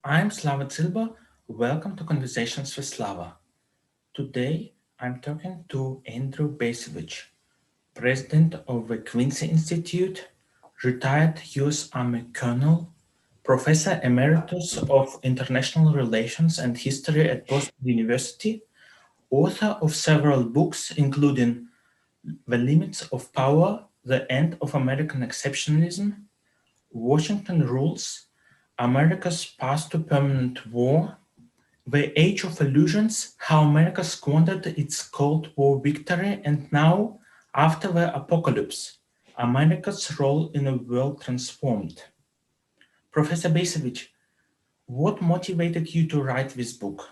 I'm Slava Zilba. Welcome to Conversations with Slava. Today, I'm talking to Andrew Bacevich, president of the Quincy Institute, retired U.S. Army colonel, professor emeritus of international relations and history at Boston University, author of several books, including The Limits of Power, The End of American Exceptionalism, Washington Rules, America's Path to Permanent War, The Age of Illusions: How America Squandered its Cold War Victory and Now, After the Apocalypse, America's Role in a World Transformed. Professor Bacevich, what motivated you to write this book?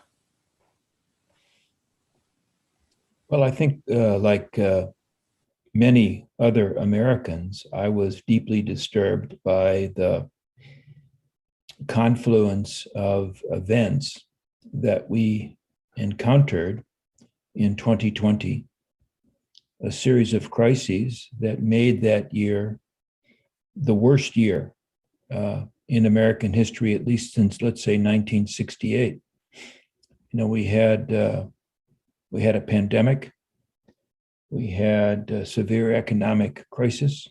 Well, I think, like many other Americans, I was deeply disturbed by the confluence of events that we encountered in 2020, a series of crises that made that year the worst year in American history, at least since, let's say, 1968. We had a pandemic. We had a severe economic crisis.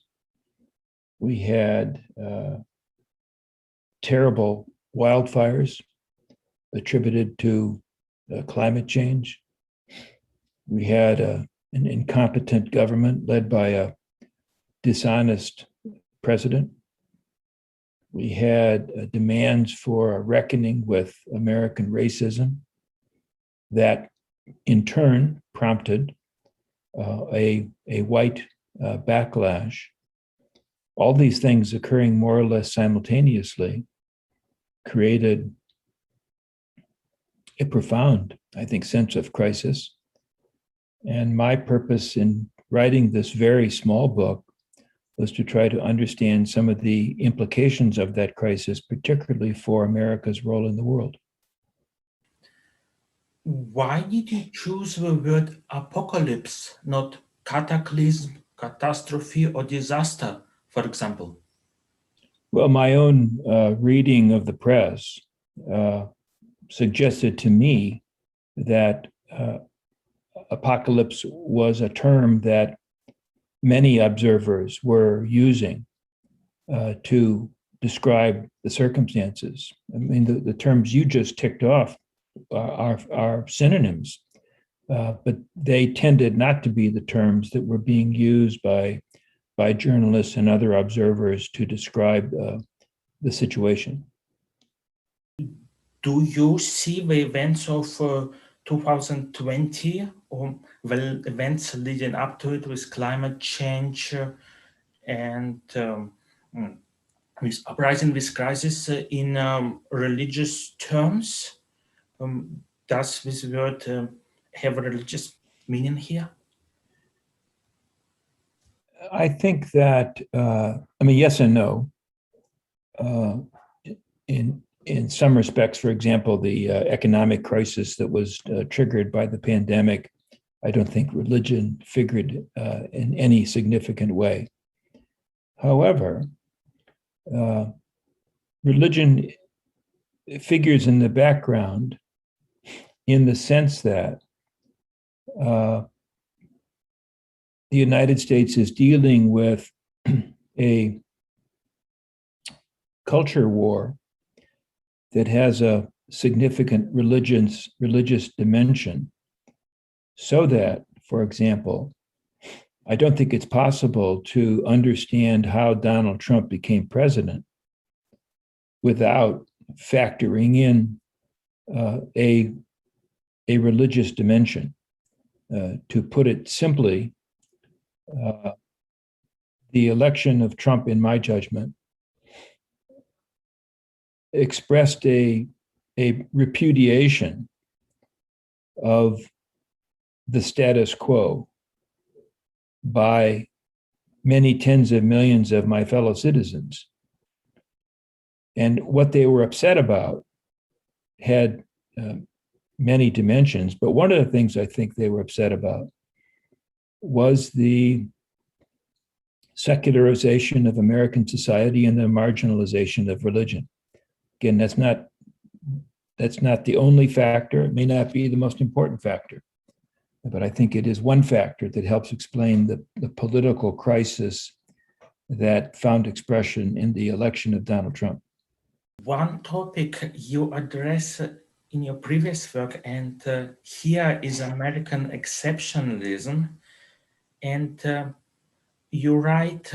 We had terrible wildfires attributed to climate change. We had an incompetent government led by a dishonest president. We had demands for a reckoning with American racism that in turn prompted a white backlash. All these things occurring more or less simultaneously created a profound, I think, sense of crisis. And my purpose in writing this very small book was to try to understand some of the implications of that crisis, particularly for America's role in the world. Why did you choose the word apocalypse, not cataclysm, catastrophe, or disaster, for example? Well, my own reading of the press suggested to me that apocalypse was a term that many observers were using to describe the circumstances. I mean, the terms you just ticked off are synonyms, but they tended not to be the terms that were being used by journalists and other observers to describe the situation. Do you see the events of 2020 or the events leading up to it with climate change and with uprising, this crisis in religious terms? Does this word have a religious meaning here? I think that, yes and no. In some respects, for example, the economic crisis that was triggered by the pandemic, I don't think religion figured in any significant way. However, religion figures in the background in the sense that the United States is dealing with a culture war that has a significant religious dimension, so that, for example, I don't think it's possible to understand how Donald Trump became president without factoring in a religious dimension. To put it simply, the election of Trump, in my judgment, expressed a repudiation of the status quo by many tens of millions of my fellow citizens. And what they were upset about had many dimensions, but one of the things I think they were upset about was the secularization of American society and the marginalization of religion. Again, that's not That's not the only factor. It may not be the most important factor, but I think it is one factor that helps explain the political crisis that found expression in the election of Donald Trump. One topic you address in your previous work, and here is American exceptionalism, and you write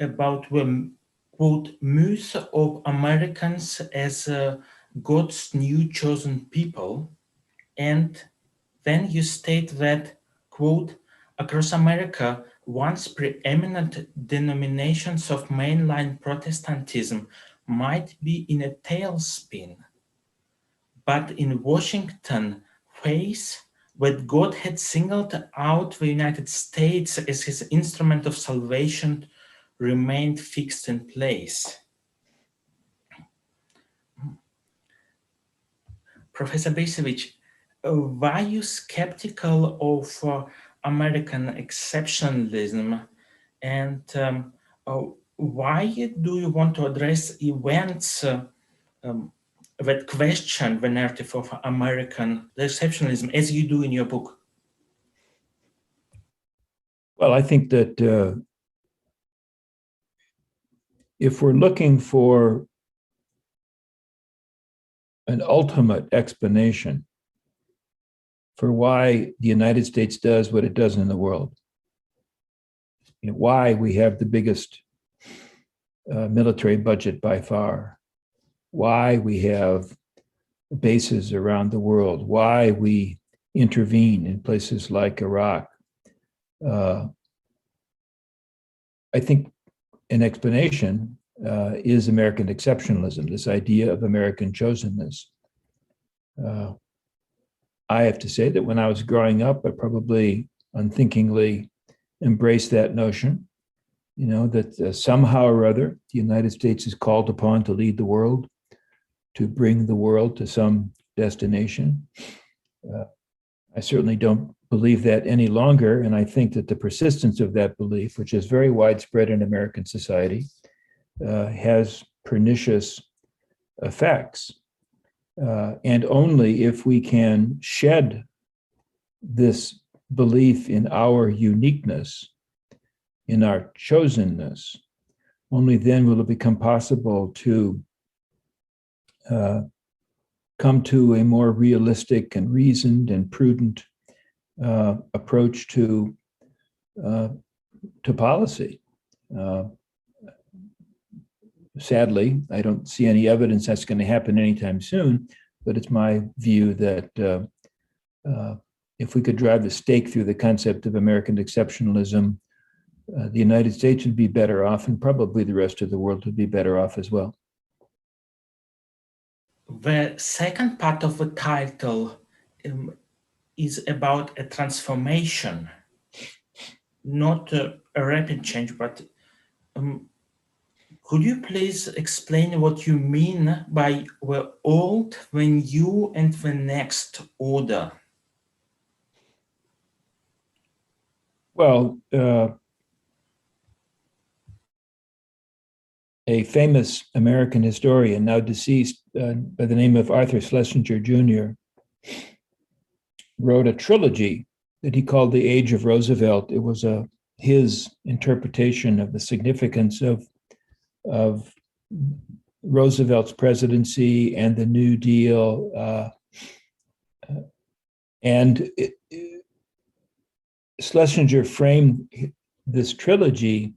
about the quote myth of Americans as God's new chosen people, and then you state that quote across America once preeminent denominations of mainline Protestantism might be in a tailspin, but in Washington face that God had singled out the United States as his instrument of salvation remained fixed in place. Professor Bacevich, were you skeptical of American exceptionalism, and why do you want to address events that question the narrative of American exceptionalism as you do in your book? Well, I think that if we're looking for an ultimate explanation for why the United States does what it does in the world, why we have the biggest military budget by far, why we have bases around the world, why we intervene in places like Iraq. I think an explanation is American exceptionalism, this idea of American chosenness. I have to say that when I was growing up, I probably unthinkingly embraced that notion, that somehow or other, the United States is called upon to lead the world, to bring the world to some destination. I certainly don't believe that any longer, and I think that the persistence of that belief, which is very widespread in American society, has pernicious effects. And only if we can shed this belief in our uniqueness, in our chosenness, only then will it become possible to come to a more realistic and reasoned and prudent approach to policy. Sadly, I don't see any evidence that's going to happen anytime soon, but it's my view that if we could drive the stake through the concept of American exceptionalism, the United States would be better off, and probably the rest of the world would be better off as well. The second part of the title is about a transformation, not a rapid change, but could you please explain what you mean by the old, the new, and the next order? Well, a famous American historian, now deceased, by the name of Arthur Schlesinger Jr., wrote a trilogy that he called The Age of Roosevelt. It was his interpretation of the significance of Roosevelt's presidency and the New Deal. Schlesinger framed this trilogy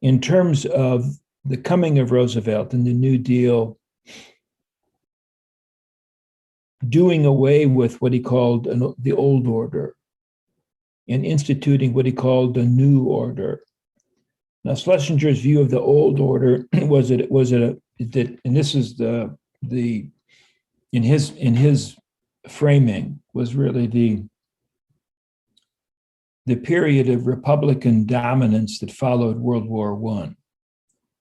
in terms of the coming of Roosevelt and the New Deal doing away with what he called the old order and instituting what he called the new order. Now, Schlesinger's view of the old order was that, and this is in his framing, was really the period of Republican dominance that followed World War I,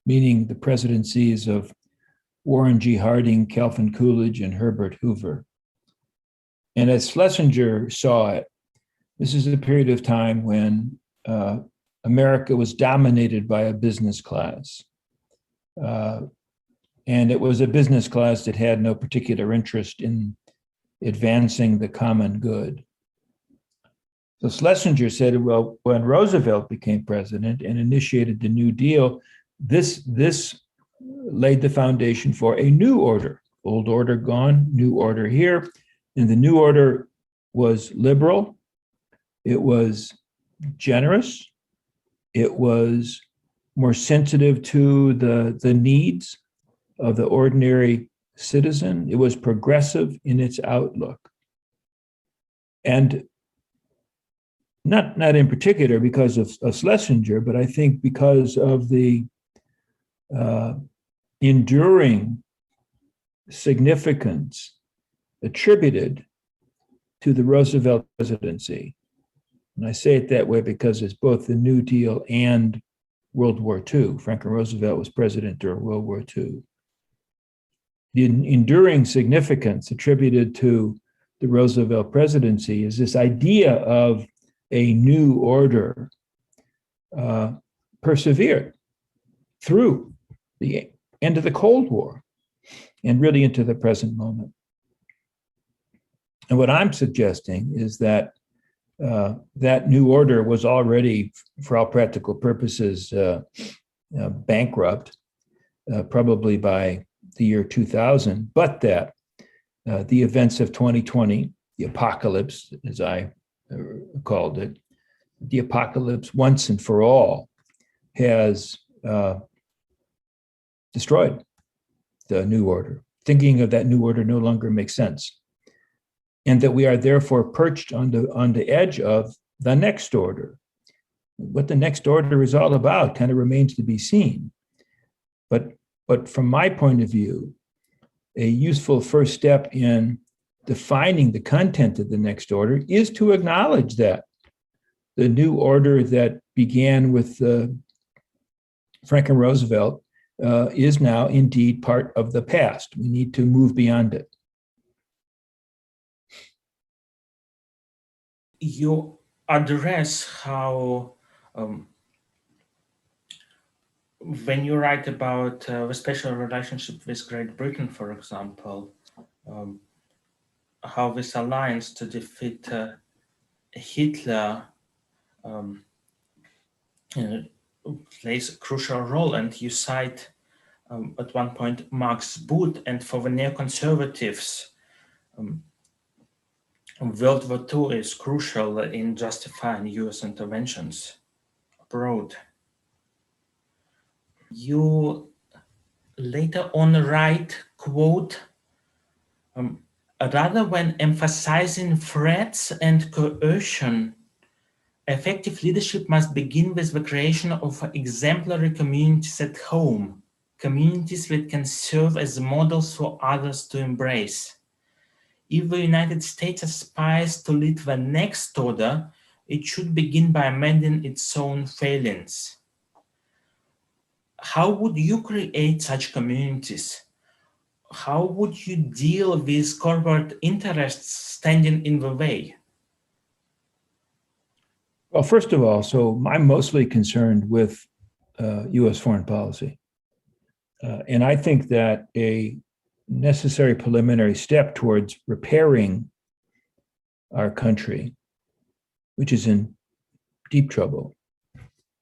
meaning the presidencies of Warren G. Harding, Calvin Coolidge, and Herbert Hoover. And as Schlesinger saw it, this is a period of time when America was dominated by a business class. And it was a business class that had no particular interest in advancing the common good. So Schlesinger said, well, when Roosevelt became president and initiated the New Deal, this laid the foundation for a new order. Old order gone, new order here. And the new order was liberal, it was generous, it was more sensitive to the needs of the ordinary citizen. It was progressive in its outlook. And not in particular because of Schlesinger, but I think because of the enduring significance attributed to the Roosevelt presidency. And I say it that way because it's both the New Deal and World War II. Franklin Roosevelt was president during World War II. The enduring significance attributed to the Roosevelt presidency is this idea of a new order persevered through the end of the Cold War and really into the present moment. And what I'm suggesting is that that new order was already, for all practical purposes, bankrupt, probably by the year 2000, but that the events of 2020, the apocalypse, as I called it, the apocalypse once and for all, has destroyed the new order. Thinking of that new order no longer makes sense. And that we are therefore perched on the edge of the next order. What the next order is all about kind of remains to be seen. But from my point of view, a useful first step in defining the content of the next order is to acknowledge that the new order that began with Franklin Roosevelt is now indeed part of the past. We need to move beyond it. You address how when you write about the special relationship with Great Britain, for example, how this alliance to defeat Hitler plays a crucial role, and you cite at one point Max Boot, and for the neoconservatives, World War II is crucial in justifying US interventions abroad. You later on write, quote, rather when emphasizing threats and coercion, effective leadership must begin with the creation of exemplary communities at home, communities that can serve as models for others to embrace. If the United States aspires to lead the next order, it should begin by amending its own failings. How would you create such communities? How would you deal with corporate interests standing in the way? Well, first of all, so I'm mostly concerned with US foreign policy. And I think that a necessary preliminary step towards repairing our country, which is in deep trouble,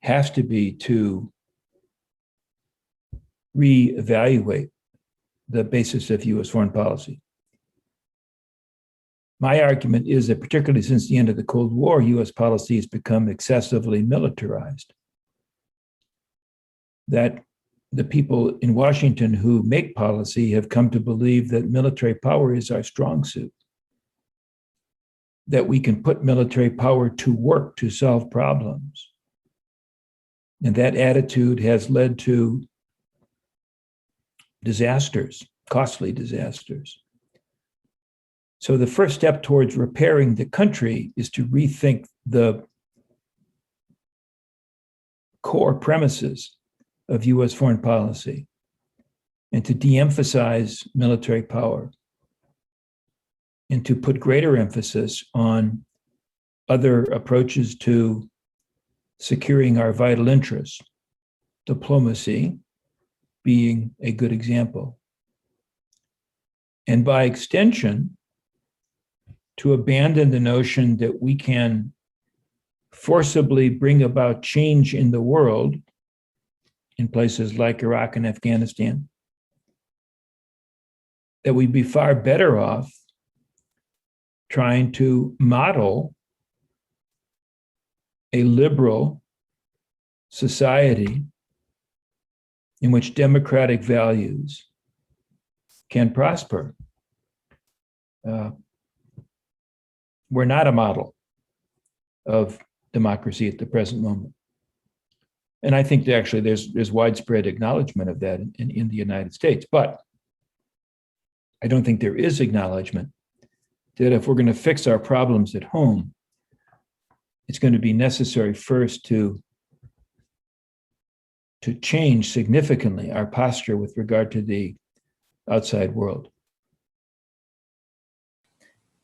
has to be to reevaluate the basis of US foreign policy. My argument is that particularly since the end of the Cold War, US policy has become excessively militarized. That the people in Washington who make policy have come to believe that military power is our strong suit, that we can put military power to work to solve problems. And that attitude has led to disasters, costly disasters. So the first step towards repairing the country is to rethink the core premises of US foreign policy and to de-emphasize military power and to put greater emphasis on other approaches to securing our vital interests, diplomacy, being a good example. And by extension, to abandon the notion that we can forcibly bring about change in the world in places like Iraq and Afghanistan, that we'd be far better off trying to model a liberal society in which democratic values can prosper. We're not a model of democracy at the present moment. And I think that actually there's widespread acknowledgement of that in the United States. But I don't think there is acknowledgement that if we're going to fix our problems at home, it's going to be necessary first to change significantly our posture with regard to the outside world.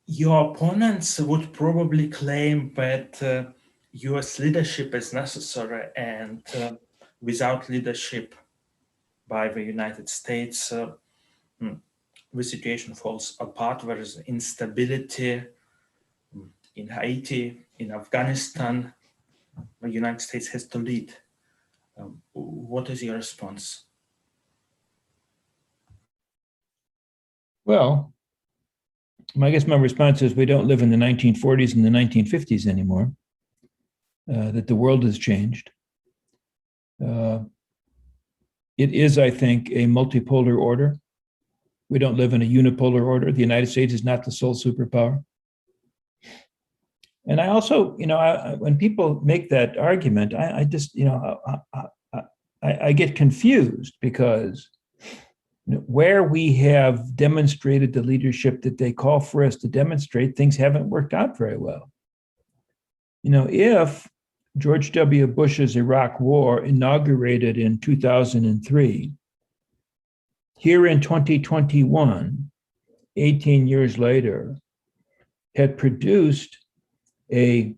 Your opponents would probably claim that US leadership is necessary, and without leadership by the United States, the situation falls apart. There is instability in Haiti, in Afghanistan. The United States has to lead. What is your response? Well, I guess my response is we don't live in the 1940s and the 1950s anymore, that the world has changed. It is, I think, a multipolar order. We don't live in a unipolar order. The United States is not the sole superpower. And I also, when people make that argument, I just, I get confused because where we have demonstrated the leadership that they call for us to demonstrate, things haven't worked out very well. If George W. Bush's Iraq War, inaugurated in 2003, here in 2021, 18 years later, had produced a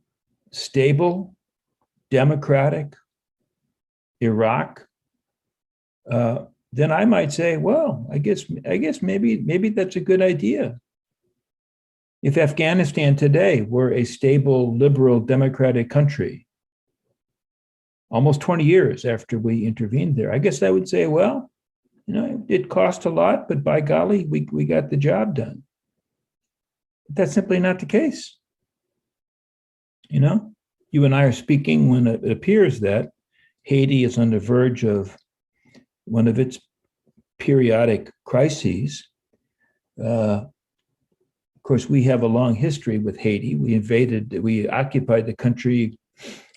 stable, democratic Iraq, then I might say, well, I guess maybe that's a good idea. If Afghanistan today were a stable, liberal, democratic country, almost 20 years after we intervened there, I guess I would say, well, it cost a lot, but by golly, we got the job done. But that's simply not the case. You and I are speaking when it appears that Haiti is on the verge of one of its periodic crises. Of course, we have a long history with Haiti. We occupied the country,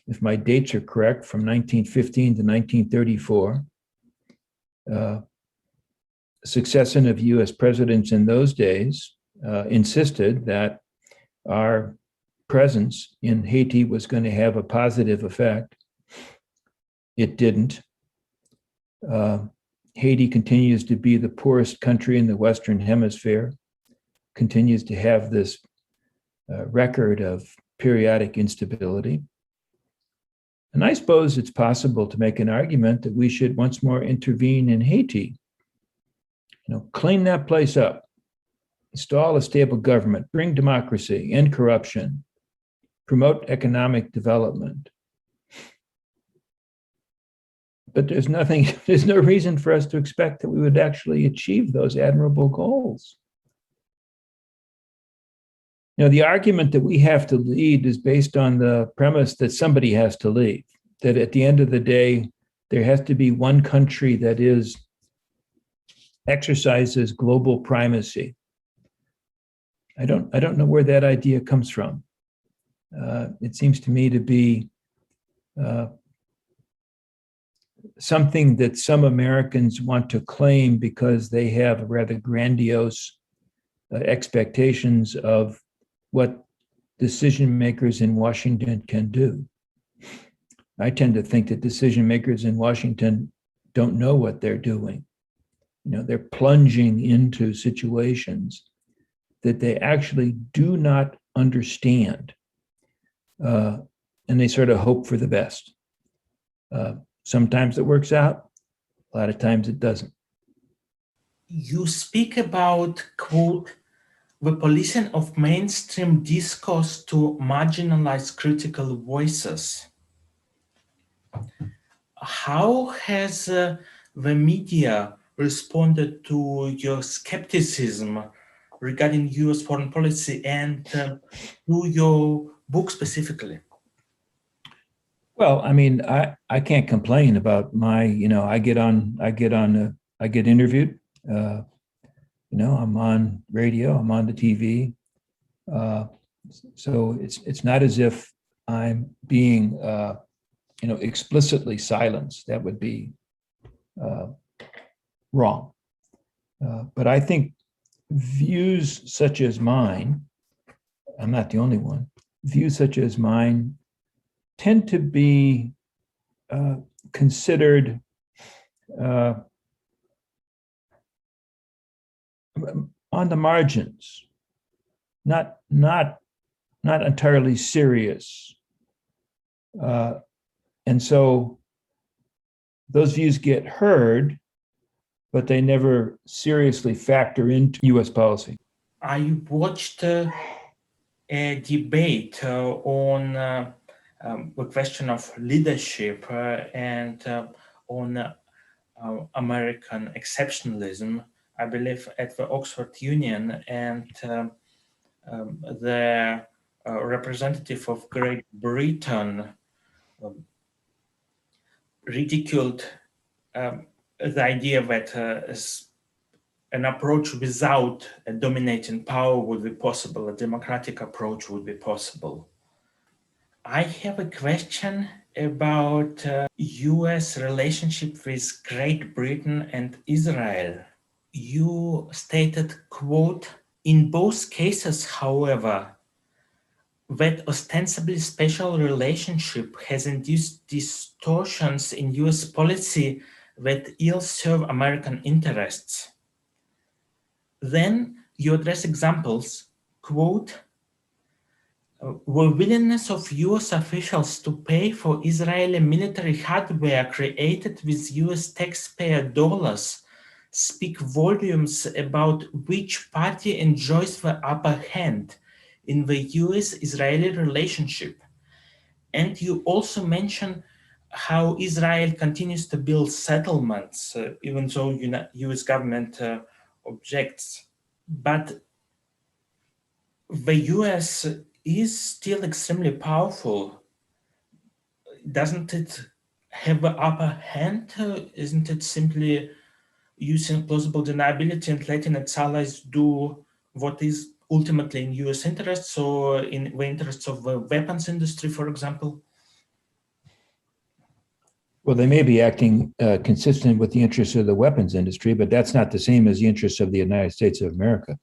if my dates are correct, from 1915 to 1934. Succession of US presidents in those days insisted that our presence in Haiti was going to have a positive effect. It didn't. Haiti continues to be the poorest country in the Western Hemisphere, continues to have this record of periodic instability. And I suppose it's possible to make an argument that we should once more intervene in Haiti, clean that place up, install a stable government, bring democracy, end corruption, promote economic development. But there's no reason for us to expect that we would actually achieve those admirable goals. The argument that we have to lead is based on the premise that somebody has to lead, that at the end of the day, there has to be one country that exercises global primacy. I don't know where that idea comes from. It seems to me to be something that some Americans want to claim because they have rather grandiose expectations of what decision makers in Washington can do. I tend to think that decision makers in Washington don't know what they're doing. They're plunging into situations that they actually do not understand. And they sort of hope for the best. Sometimes it works out. A lot of times it doesn't. You speak about, quote, the policing of mainstream discourse to marginalize critical voices. How has the media responded to your skepticism regarding US foreign policy and to your book specifically? Well, I mean, I can't complain about my, I get interviewed. I'm on radio, I'm on the TV. So it's not as if I'm being, explicitly silenced. That would be wrong. But I think views such as mine, I'm not the only one, views such as mine tend to be considered on the margins, not entirely serious. And so those views get heard, but they never seriously factor into US policy. I watched a debate on the question of leadership and on American exceptionalism, I believe, at the Oxford Union, and the representative of Great Britain ridiculed the idea that an approach without a dominating power would be possible, a democratic approach would be possible. I have a question about US relationship with Great Britain and Israel. You stated, quote, in both cases, however, that ostensibly special relationship has induced distortions in US policy that ill serve American interests. Then you address examples, quote, the willingness of US officials to pay for Israeli military hardware created with US taxpayer dollars speak volumes about which party enjoys the upper hand in the US-Israeli relationship. And you also mention how Israel continues to build settlements, even though US government objects. But the US is still extremely powerful. Doesn't it have the upper hand? Isn't it simply using plausible deniability and letting its allies do what is ultimately in US interests or in the interests of the weapons industry, for example? Well, they may be acting consistent with the interests of the weapons industry, but that's not the same as the interests of the United States of America.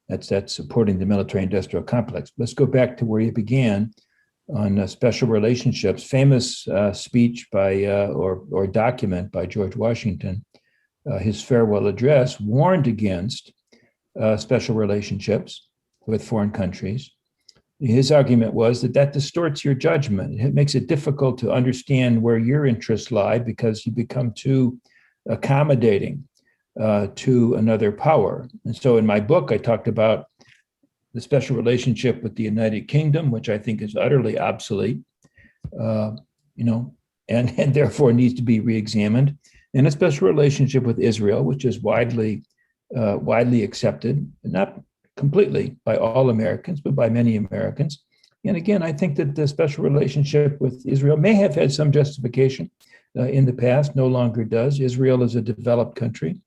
That's supporting the military-industrial complex. Let's go back to where you began on special relationships. Famous speech by or document by George Washington, his farewell address warned against special relationships with foreign countries. His argument was that distorts your judgment. It makes it difficult to understand where your interests lie because you become too accommodating to another power. And so in my book, I talked about the special relationship with the United Kingdom, which I think is utterly obsolete, and therefore needs to be reexamined, and a special relationship with Israel, which is widely accepted, not completely by all Americans, but by many Americans. And again, I think that the special relationship with Israel may have had some justification in the past, no longer does. Israel is a developed country.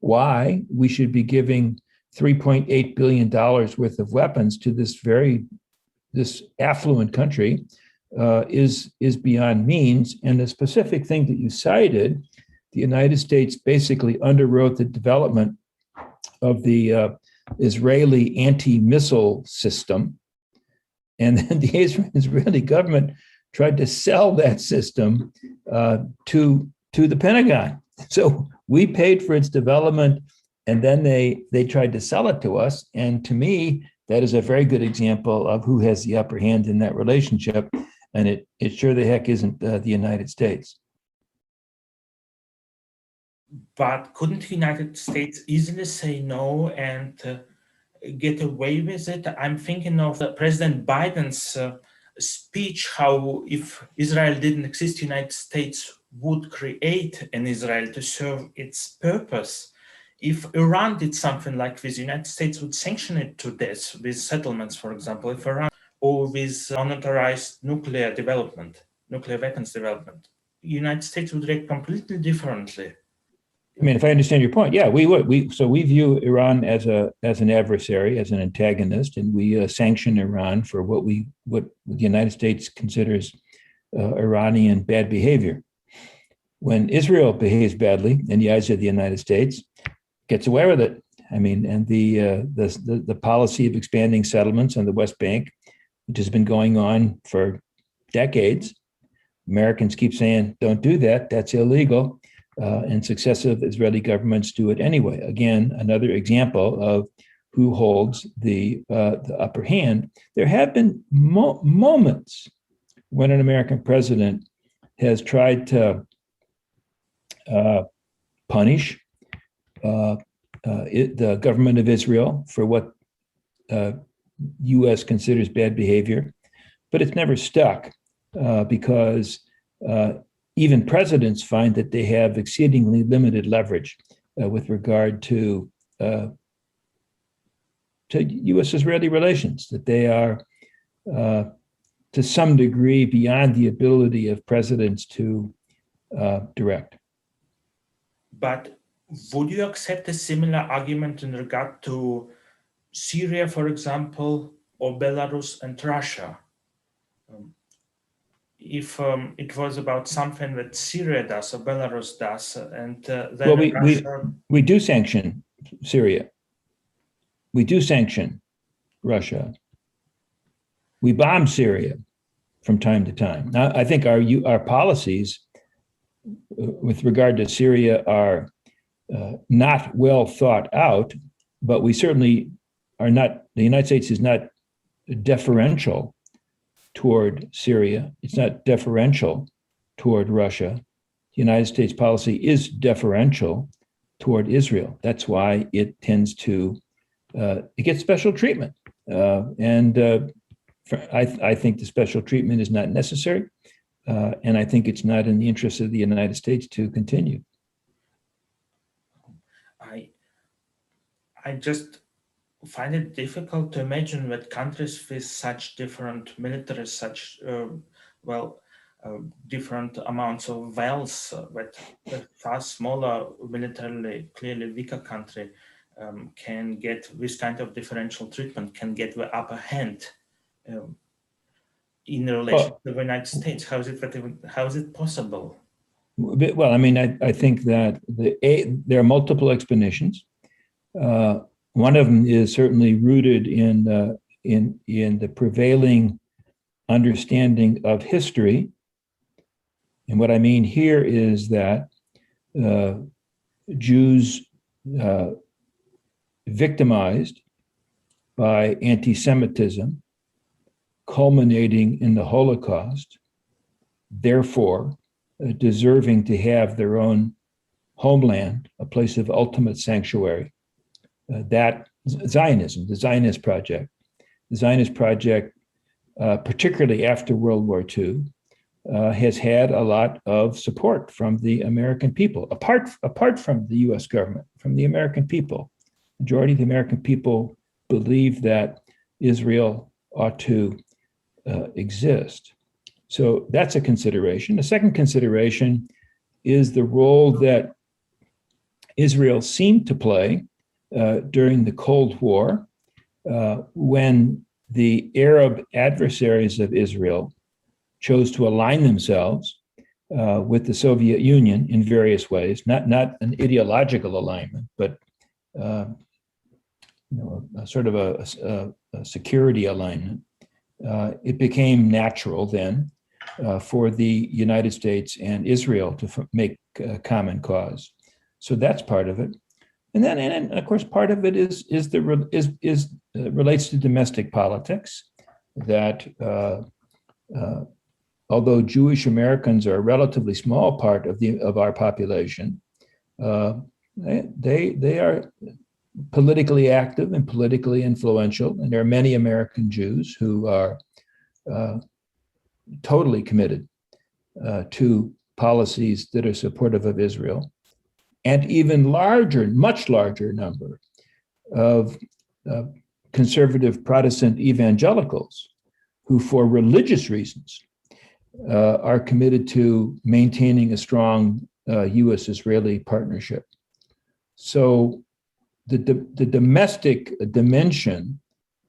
Why we should be giving $3.8 billion worth of weapons to this affluent country is beyond means. And the specific thing that you cited, the United States basically underwrote the development of the Israeli anti-missile system. And then the Israeli government tried to sell that system to the Pentagon. So we paid for its development, and then they tried to sell it to us. And to me, that is a very good example of who has the upper hand in that relationship. And it sure the heck isn't the United States. But couldn't the United States easily say no and get away with it? I'm thinking of President Biden's speech, how if Israel didn't exist, the United States would create an Israel to serve its purpose. If Iran did something like this, the United States would sanction it to death with settlements, for example, if Iran, or with unauthorized nuclear development, nuclear weapons development. The United States would react completely differently. I mean, if I understand your point, yeah, we would. We view Iran as an adversary, as an antagonist, and we sanction Iran for what the United States considers Iranian bad behavior. When Israel behaves badly in the eyes of the United States, gets away with it. I mean, and the policy of expanding settlements on the West Bank, which has been going on for decades, Americans keep saying, "Don't do that. That's illegal." And successive Israeli governments do it anyway. Again, another example of who holds the upper hand. There have been moments when an American president has tried to punish the government of Israel for what U.S. considers bad behavior, but it's never stuck because even presidents find that they have exceedingly limited leverage with regard to U.S.-Israeli relations, that they are to some degree beyond the ability of presidents to direct. But would you accept a similar argument in regard to Syria, for example, or Belarus and Russia? If it was about something that Syria does or Belarus does, and then Russia... we do sanction Syria. We do sanction Russia. We bomb Syria from time to time. Now, I think our policies with regard to Syria are not well thought out, but we certainly are not, the United States is not deferential toward Syria. It's not deferential toward Russia. The United States policy is deferential toward Israel. That's why it tends to, it gets special treatment. I think the special treatment is not necessary. And I think it's not in the interest of the United States to continue. I just find it difficult to imagine that countries with such different militaries, such different amounts of wealth, that a far smaller, militarily clearly weaker country can get this kind of differential treatment, can get the upper hand in relation to the United States. How is it possible? Well, I mean, I think that there are multiple explanations. One of them is certainly rooted in the prevailing understanding of history. And what I mean here is that Jews victimized by anti-Semitism, culminating in the Holocaust, therefore deserving to have their own homeland, a place of ultimate sanctuary. That Zionism, the Zionist project, particularly after World War II, has had a lot of support from the American people, apart from the U.S. government, from the American people. Majority of the American people believe that Israel ought to exist. So that's a consideration. The second consideration is the role that Israel seemed to play during the Cold War, when the Arab adversaries of Israel chose to align themselves with the Soviet Union in various ways, not an ideological alignment, but sort of a security alignment. It became natural then for the United States and Israel to make common cause. So that's part of it. And then, and of course, part of it relates to domestic politics. That although Jewish Americans are a relatively small part of our population, They are politically active and politically influential, and there are many American Jews who are totally committed to policies that are supportive of Israel, and even larger, much larger number of conservative Protestant evangelicals who, for religious reasons, are committed to maintaining a strong U.S.-Israeli partnership. So the domestic dimension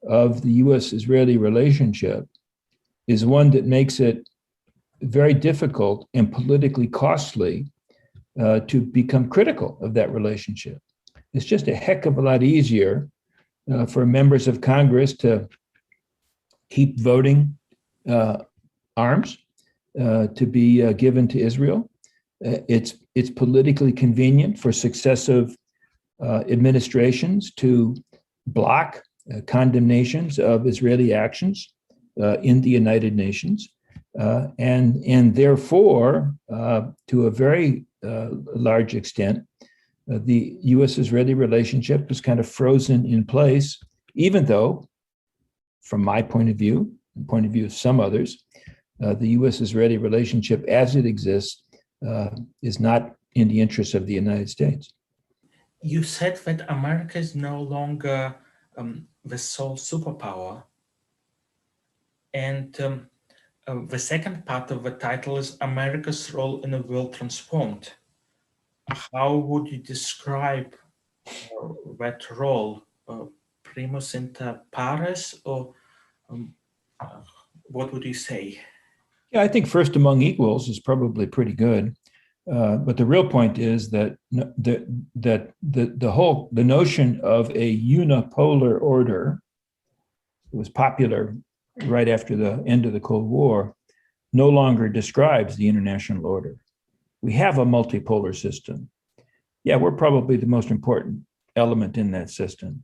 of the U.S.-Israeli relationship is one that makes it very difficult and politically costly to become critical of that relationship. It's just a heck of a lot easier for members of Congress to keep voting arms to be given to Israel. It's politically convenient for successive administrations to block condemnations of Israeli actions in the United Nations. And therefore, to a very large extent, the U.S.-Israeli relationship is kind of frozen in place, even though, from my point of view, and point of view of some others, the U.S.-Israeli relationship as it exists is not in the interest of the United States. You said that America is no longer the sole superpower. And the second part of the title is America's role in a world transformed. How would you describe that role? Primus inter pares, or what would you say? Yeah, I think first among equals is probably pretty good. But the real point is that the notion of a unipolar order was popular right after the end of the Cold War, no longer describes the international order. We have a multipolar system. Yeah, we're probably the most important element in that system.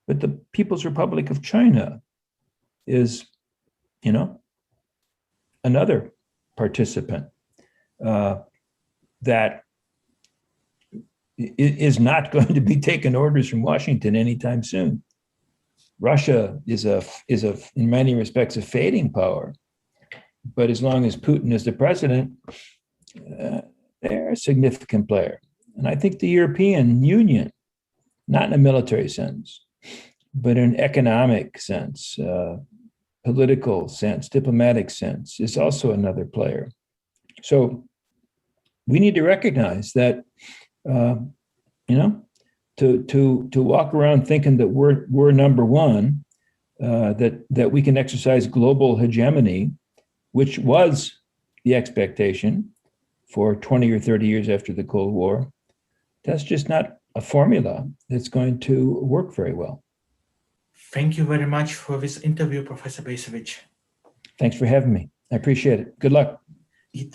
But the People's Republic of China is, another participant that is not going to be taking orders from Washington anytime soon. Russia is in many respects a fading power, but as long as Putin is the president, they're a significant player. And I think the European Union, not in a military sense, but in an economic sense, political sense, diplomatic sense, is also another player. So we need to recognize that, to walk around thinking that we're number one, that we can exercise global hegemony, which was the expectation for 20 or 30 years after the Cold War, that's just not a formula that's going to work very well. Thank you very much for this interview, Professor Bacevich. Thanks for having me. I appreciate it. Good luck. You too.